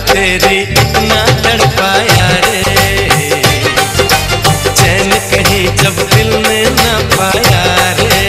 तेरी इतना तड़पाया रे, चैन कहीं जब दिल ने ना पाया रे।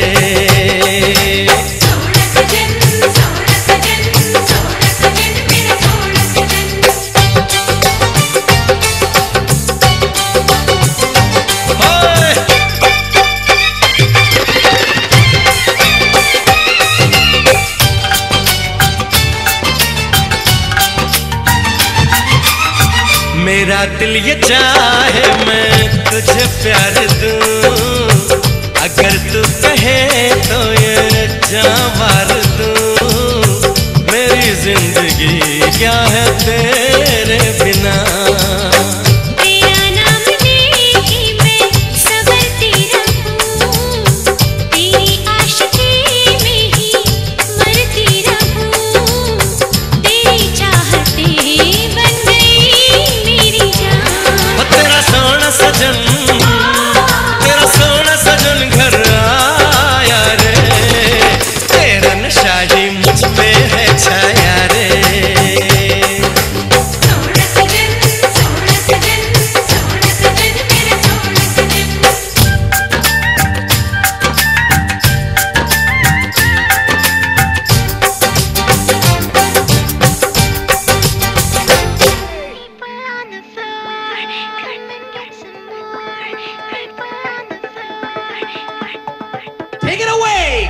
मेरा दिल ये चाहे मैं तुझे प्यार दूं, अगर तू कहे तो ये जावार दूं। मेरी जिंदगी क्या है तेरे बिना, तेरा सोना सजन घर आया रे, तेरा नशा ही मुझ पे है छाया रे। Take it away!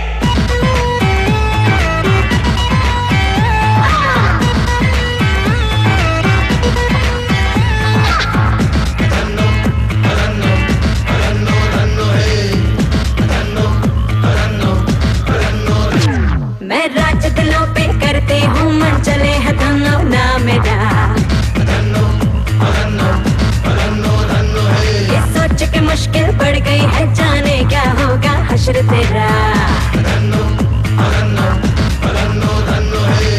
मैं राज दिलों पे करते हूँ मन चले है धनो ना मेरा, ये सोच के मुश्किल बढ़ गई है जाने क्या होगा हश्र तेरा।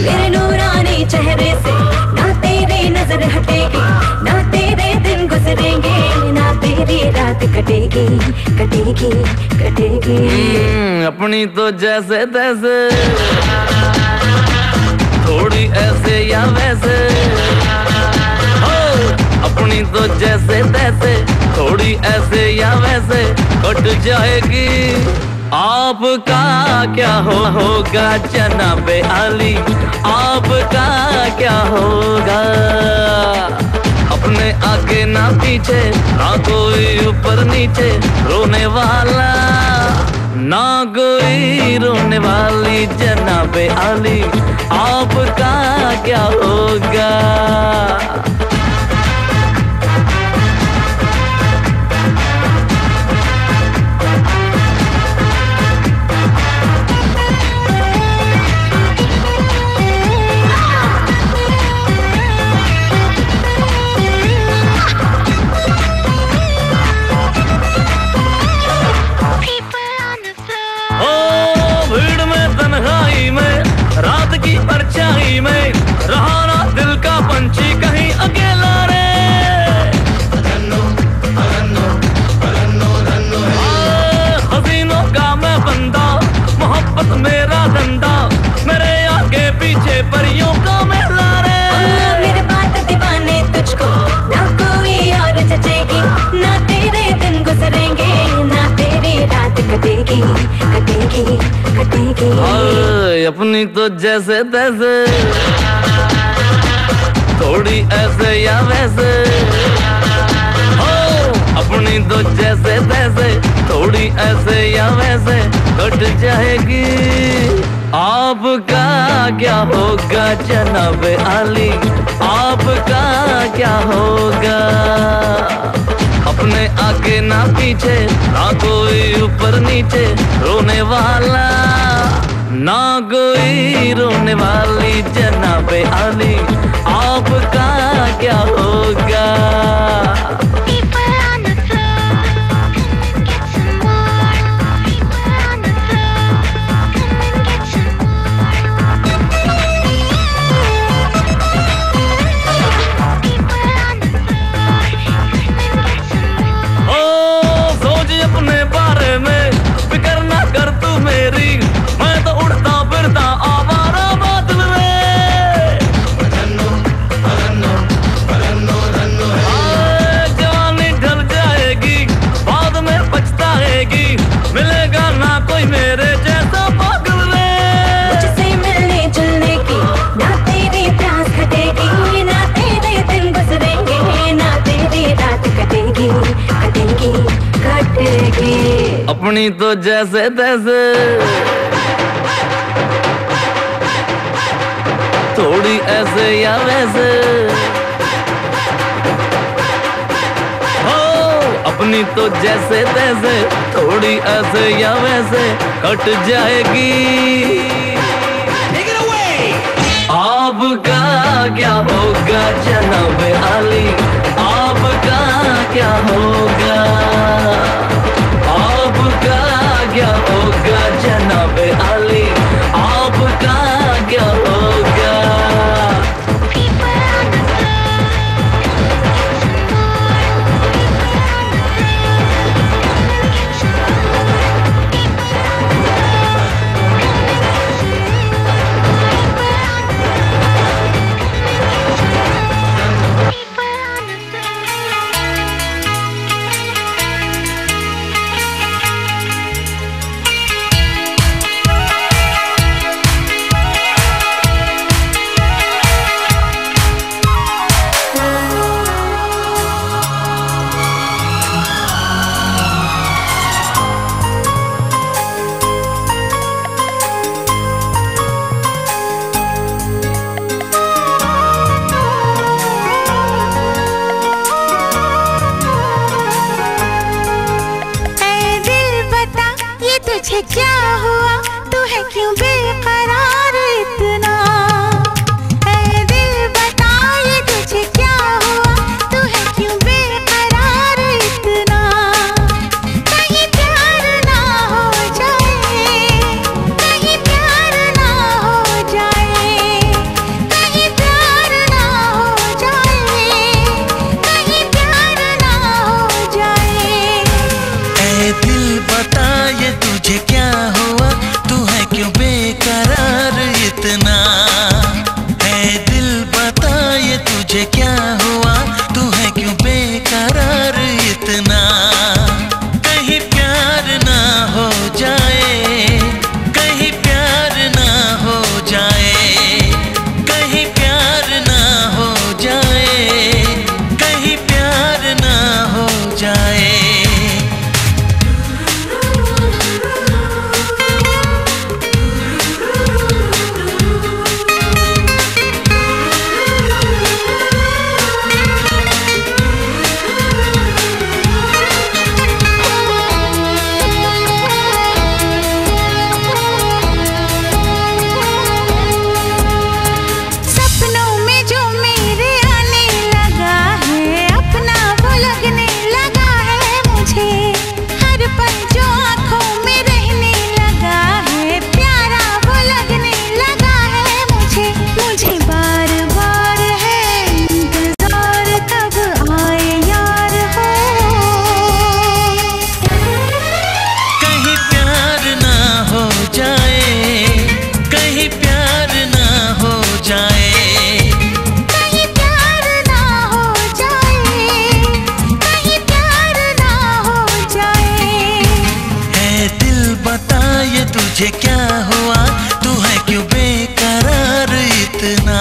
मेरे नूरानी चेहरे से ना तेरी नजर हटेगी, ना तेरे दिन गुजरेंगे, ना तेरी रात कटेगी कटेगी कटेगी। अपनी तो जैसे तैसे, थोड़ी ऐसे या वैसे हो, अपनी तो जैसे तैसे, थोड़ी ऐसे या वैसे कट जाएगी। आपका क्या होगा जनाबे आली, आपका क्या होगा। अपने आगे ना पीछे, ना कोई ऊपर नीचे रोने वाला, ना कोई रोने वाली जनाबे आली, आपका क्या होगा। रात की परछाई में रहा ना दिल का पंछी कहीं अकेला रे। हसीनों का मैं बंदा, मोहब्बत मेरा धंधा, मेरे आगे पीछे परियों का मेला रे। मेरे बात दीवाने तुझको ना कोई और जचेगी, ना तेरे दिन गुजरेंगे, ना तेरी रात कटेगी कटेगी कटेगी। अपनी तो जैसे तैसे, थोड़ी ऐसे या वैसे हो, अपनी तो जैसे तैसे, थोड़ी ऐसे या वैसे कट जाएगी। आपका क्या होगा जनाबे आली, आपका क्या होगा। अपने आगे ना पीछे, ना कोई ऊपर नीचे रोने वाला, ना कोई रोने वाली जनाबे आली, आपका क्या होगा। अपने बारे में फिक्र ना कर तू मेरी, मैं तो उड़ता फिरता आवारा बादल में। अपनी तो जैसे तैसे थोड़ी ऐसे या वैसे हो, अपनी तो जैसे तैसे थोड़ी ऐसे या वैसे कट जाएगी। आपका क्या होगा जनाब आली, आपका क्या होगा, आपका क्या होगा जनाब आली, आपका क्या होगा। तुझे क्या हुआ, तू है क्यों बेकरार इतना। ऐ दिल बता ये तुझे क्या हुआ, तू है क्यों बेकरार इतना। कहीं प्यार ना हो जाए, कहीं प्यार ना हो जाए, कहीं प्यार ना हो जाए, कहीं प्यार ना हो जाए। ऐ दिल बता ये तुझे क्या हुआ, तू है क्यों बेकरार इतना। ऐ दिल बता ये तुझे क्या हुआ, तू है क्यों बेकरार इतना। कहीं प्यार ना हो जाए, कहीं प्यार ना हो जाए, कहीं प्यार ना हो जाए, कहीं प्यार ना हो जाए। सपनों में जो मेरे आने लगा है, अपना वो लगने लगा है मुझे। हर पल जो आँखों में रहने लगा है, प्यारा वो लगने लगा है मुझे। मुझे बार बार है इंतजार, कब आए यार हो। कहीं प्यार ना हो जाए, कहीं प्यार ना हो जाए, कहीं प्यार ना हो जाए, कहीं प्यार ना हो जाए। है दिल बता ये तुझे क्या हुआ, तू है क्यों बेकरार इतना।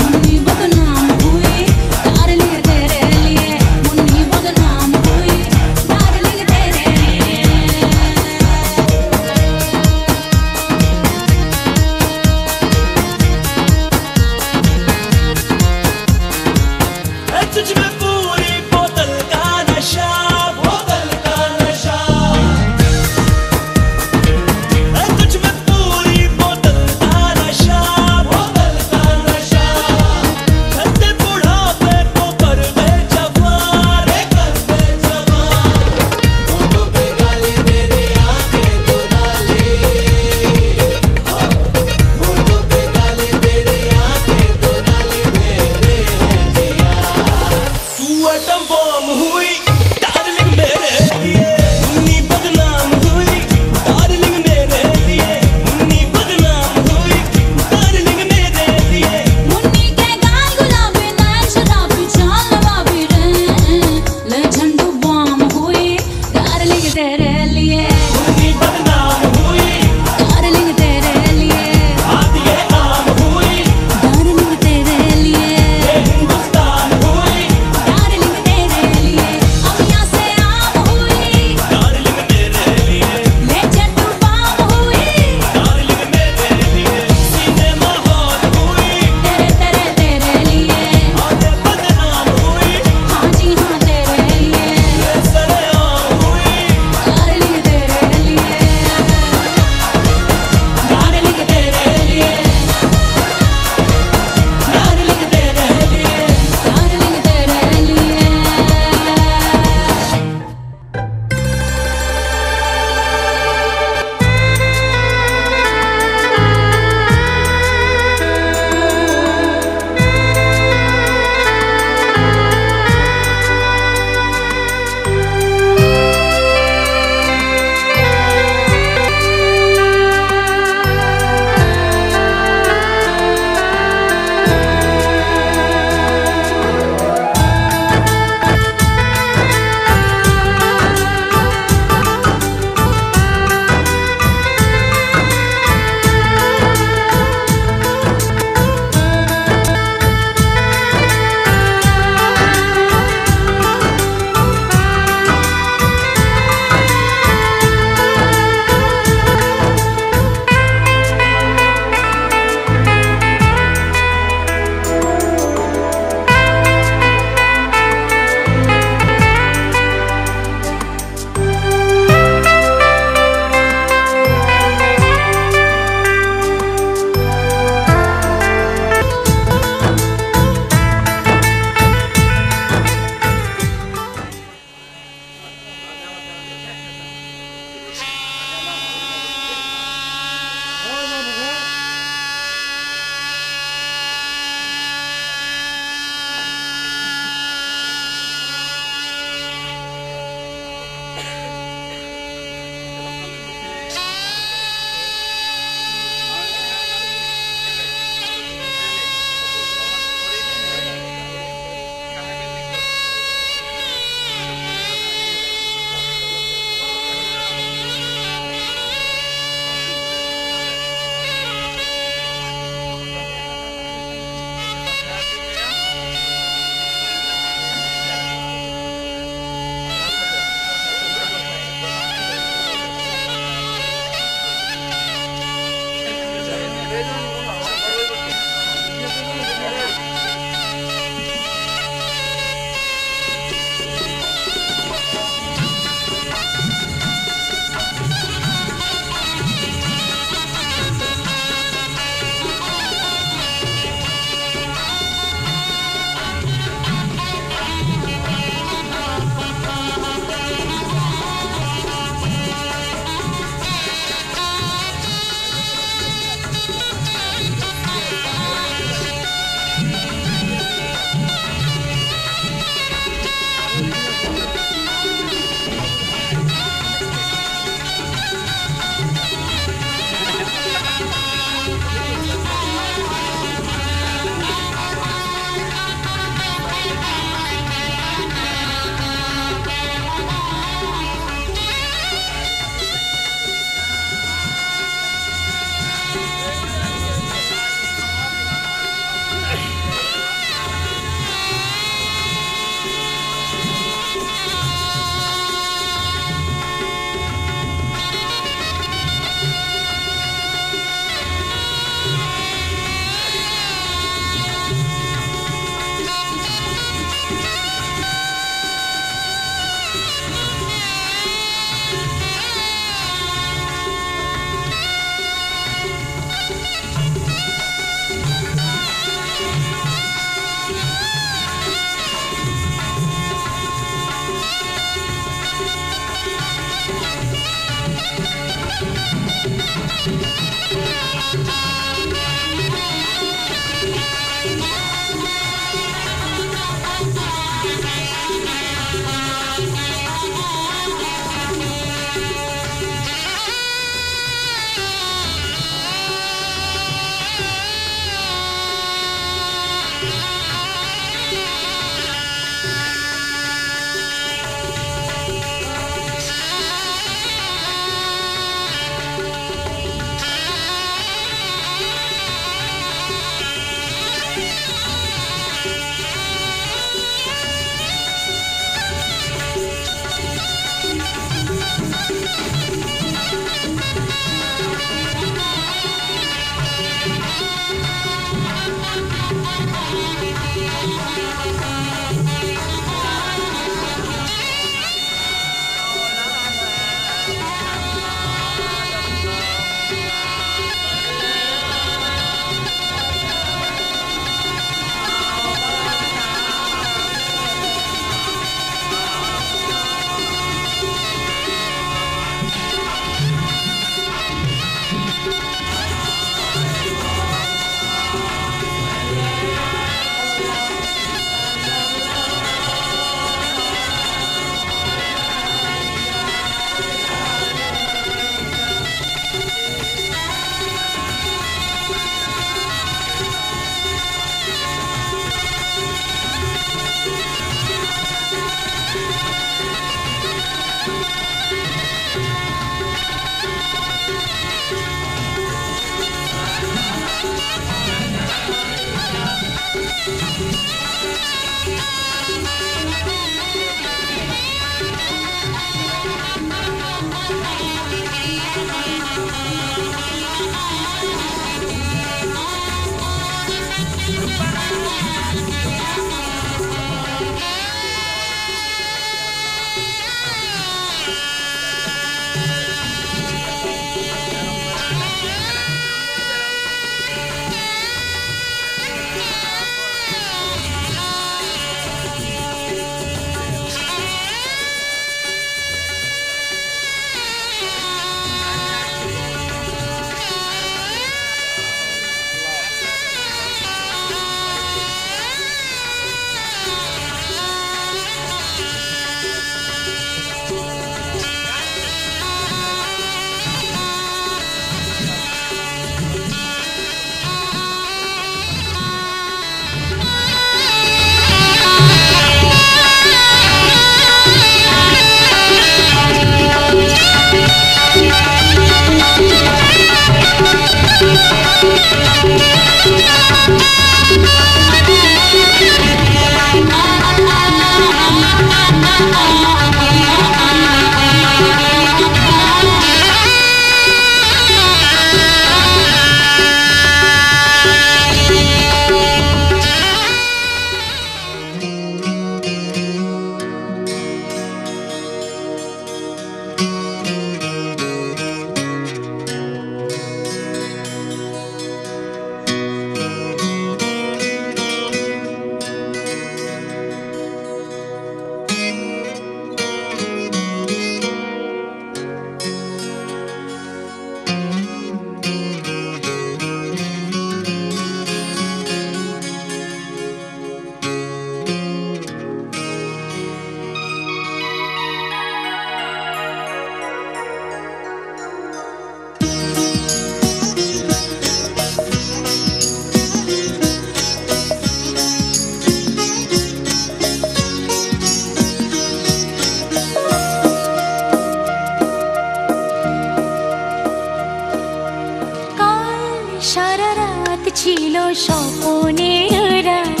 ছিল স্বপ্নের রাত,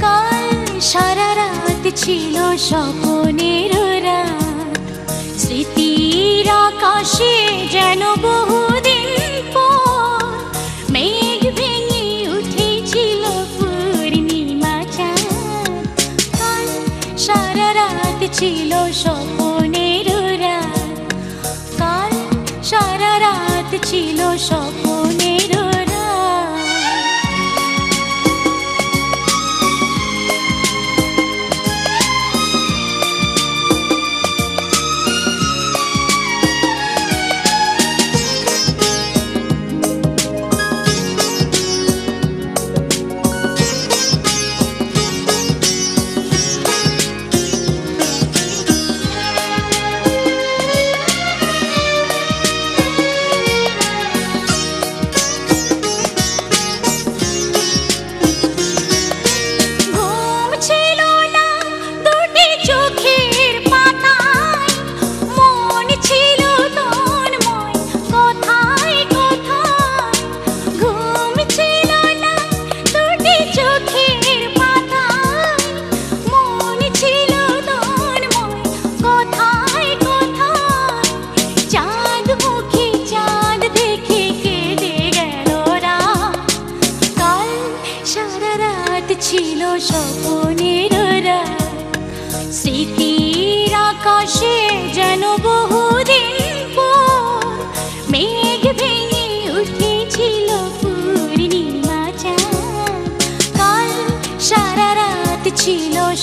কাল সারা রাত ছিল স্বপ্নের রাত। স্মৃতির আকাশে যেন বহুদিন পর মেঘ ভেঙে উঠেছিল পূর্ণিমা চাঁদ। কাল সারা রাত ছিল স্বপ্নের রাত, কাল সারা রাত ছিল স্বপ্নের রাত।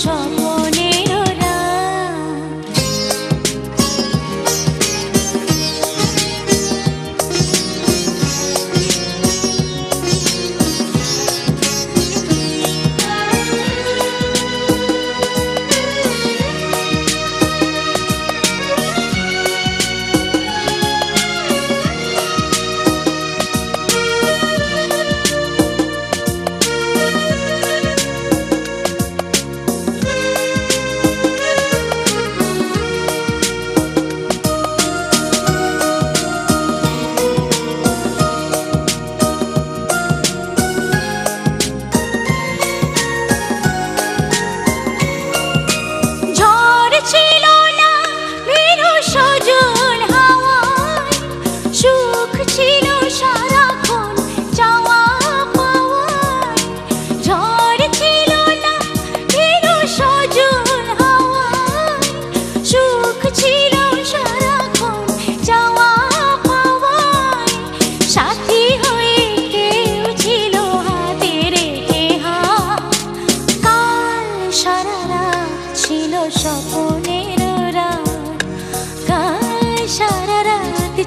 স্বপনের রাত।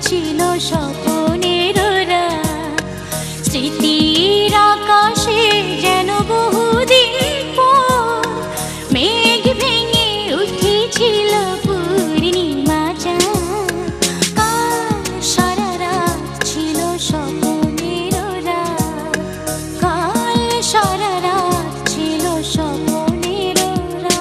ছিল স্বপনের রাত। স্মৃতির আকাশে যেন বহুদিন পর মেঘ ভেঙে উঠেছিল পূর্ণিমা চাঁদ। কাল সারা রাত ছিল স্বপনের রাত, কাল সারা রাত ছিল স্বপনের রাত।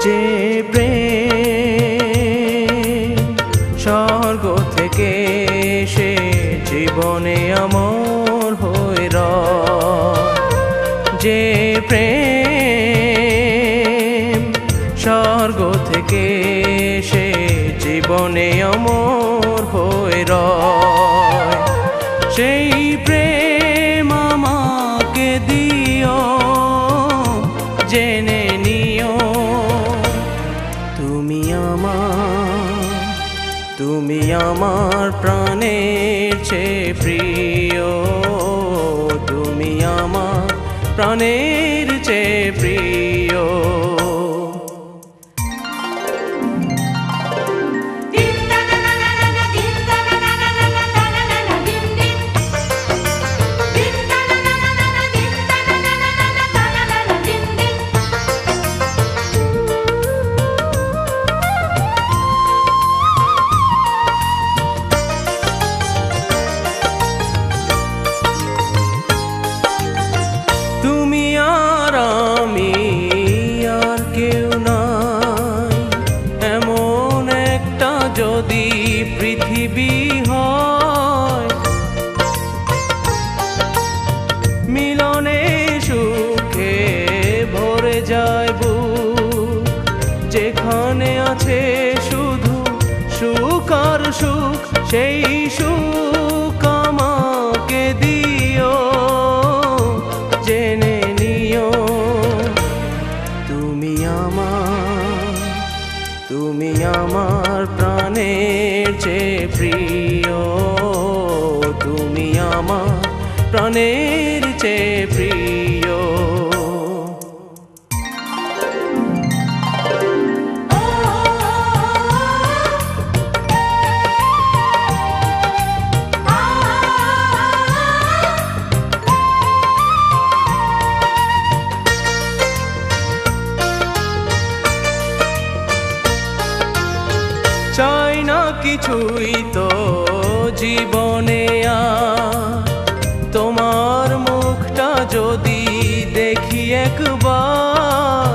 যে প্রেম স্বর্গ থেকে সে জীবনে অমর হয়ে রয়, যে প্রেম স্বর্গ থেকে সে জীবনে অমর হয়ে রয়, সেই প্রেম আমাকে দিও, জেনে নিও তুমি আমার প্রাণের চেয়ে প্রিয়, তুমি আমার প্রাণের চেয়ে প্রিয়। তুমি আর আমি আর কেউ নাই, এমন একটা যদি পৃথিবী হয়, মিলনে সুখে ভরে যায় বুক, যেখানে আছে শুধু সুখ আর সুখ, সেই সুখ আমাকে দিও, জেনে নিও তুমি আমার প্রাণের চেয়ে প্রিয়, তুমি আমার প্রাণের চেয়ে প্রিয়। কিছুই তো জীবনে তোমার মুখটা যদি দেখি একবার,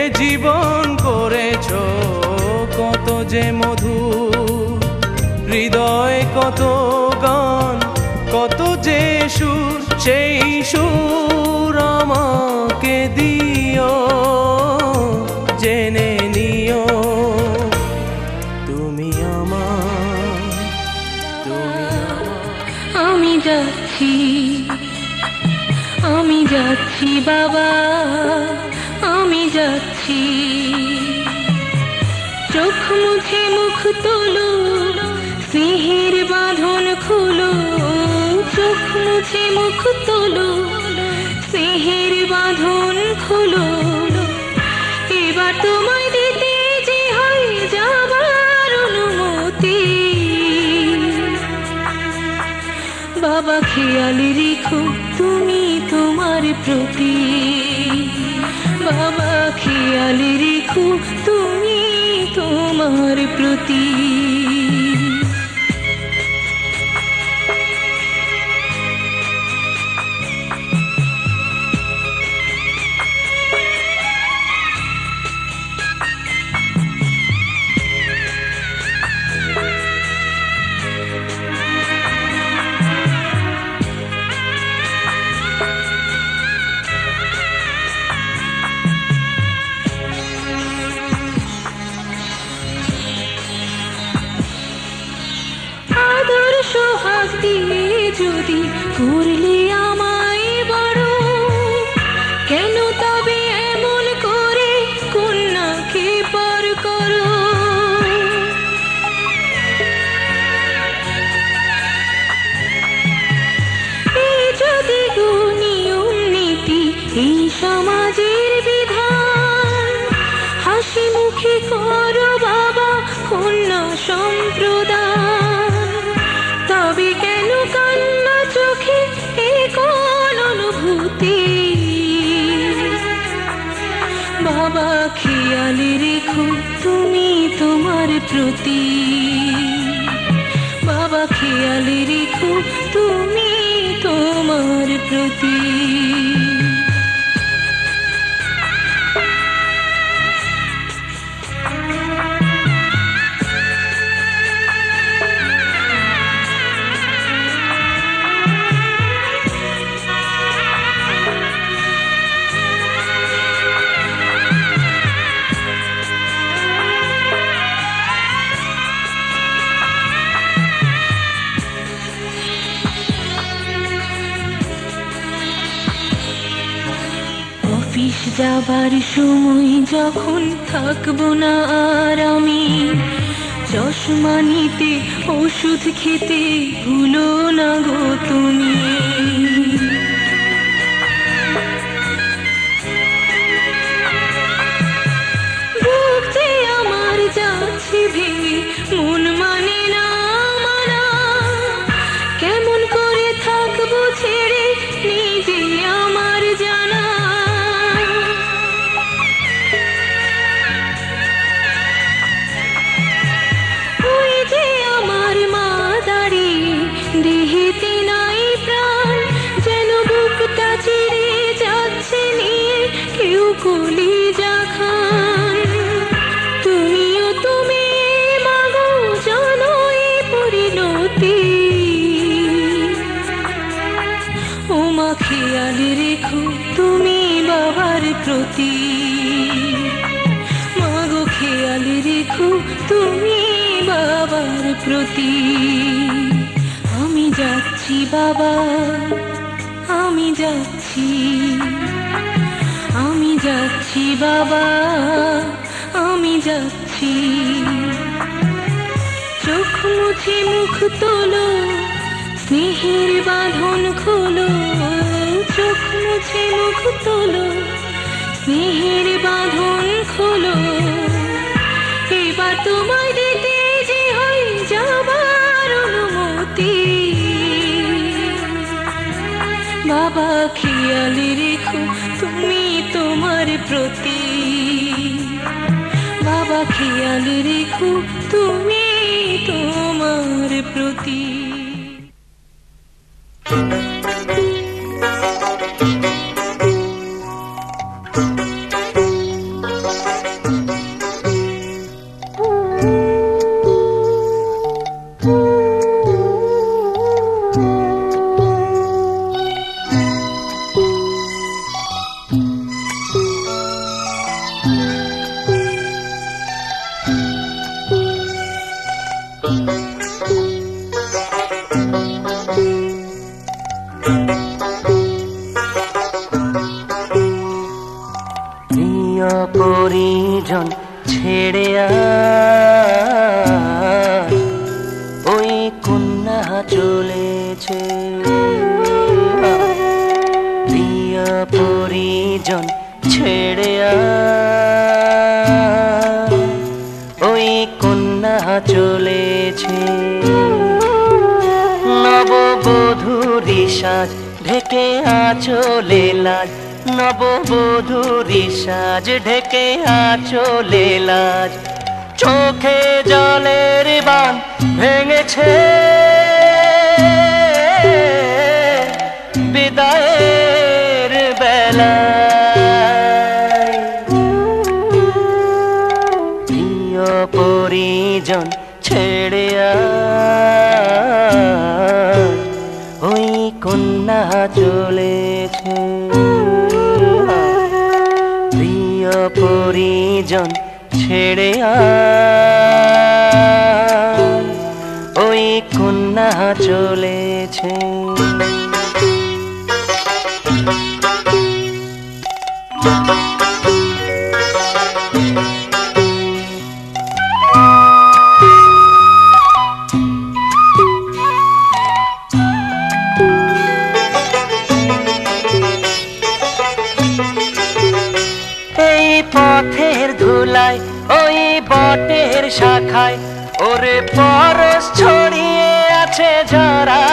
এ জীবন করেছো কত যে মধুর, হৃদয় কত গান কত যে সুর, সেই সুর আমাকে দিও, জেনে নিও তুমি আমার, তুমি আমার। আমি যাচ্ছি, আমি যাচ্ছি বাবা, আমি যাচ্ছি। চোখ মুছে মুখ তোলো, স্নেহের বাঁধন খুলো, চোখ মুছে মুখ তোলো, স্নেহের বাঁধন খুলো। এবার তোমায় দিতে যে হয় যাবার অনুমতি, বাবা খেয়াল রেখো তুমি তোমার প্রতি, বাবা খেয়াল রেখো তুমি তোমার প্রতি। সোহাগ দিয়ে যদি করলে আমায় বড়, কেন তবে এমন করে কন্যাকে পর করো? এই যদি নিয়ম নীতি, এই সমাজের বিধান, হাসি মুখে করো বাবা কন্যা সম্প্রদান, তবে কেন কান্না চোখে এ কোন অনুভূতি? বাবা খেয়াল রেখো তুমি তোমার প্রতি, বাবা খেয়াল রেখো তুমি তোমার প্রতি। অফিস যাবার সময় যখন থাকবো না আর আমি, চশমা নিতে ওষুধ খেতে ভুলো না গো তুমি। বুক যে আমার যাচ্ছে ভেঙে, মন মানে না মানা, কেমন করে থাকবো ছেড়ে নিজে আমার জানা। ওই যে আমার মা দাঁড়িয়ে, দেহেতে নাই প্রাণ, যেন বুকটা চিরে যাচ্ছে নিয়ে কেউ কলিজা খান। তুমিও তুমি মাগো জানো এই পরিণতি, ও মা খেয়াল রেখো তুমি বাবার প্রতি, মাগো খেয়াল রেখো তুমি বাবার প্রতি। আমি যাচ্ছি বাবা, আমি যাচ্ছি, আমি যাচ্ছি বাবা, আমি যাচ্ছি। চোখ মুছে মুখ তোলো, স্নেহের বাঁধন খোলো, চোখ মুছে মুখ তোলো, স্নেহের বাঁধন খোলো। এবার তোমায় দিতে যে হয় যাবার অনুমতি, বাবা খেয়াল রেখো তুমি তোমার প্রতি, বাবা খেয়াল রেখো তুমি তোমার প্রতি। পরিজন ছেড়ে ওই কন্যা চলেছে, প্রিয় পরিজন ছেড়ে ওই কন্যা চলেছে। নববধূরি সাজ ঢেকে আঁচলে লাজ, নববধূরি সাজ ঢেকে আঁচলে লাজ, চোখে জলের বাঁধ ভেঙেছে বিদায়ের বেলায়। প্রিয় পরিজন ছেড়ে ওই কন্যা চলেছে, প্রিয় পরিজন ছেড়ে ওই কন্যা চলেছে। এই পথের ধুলায় ওই বটের শাখায় ওরে পরশ ছড়িয়ে আছে ঝরা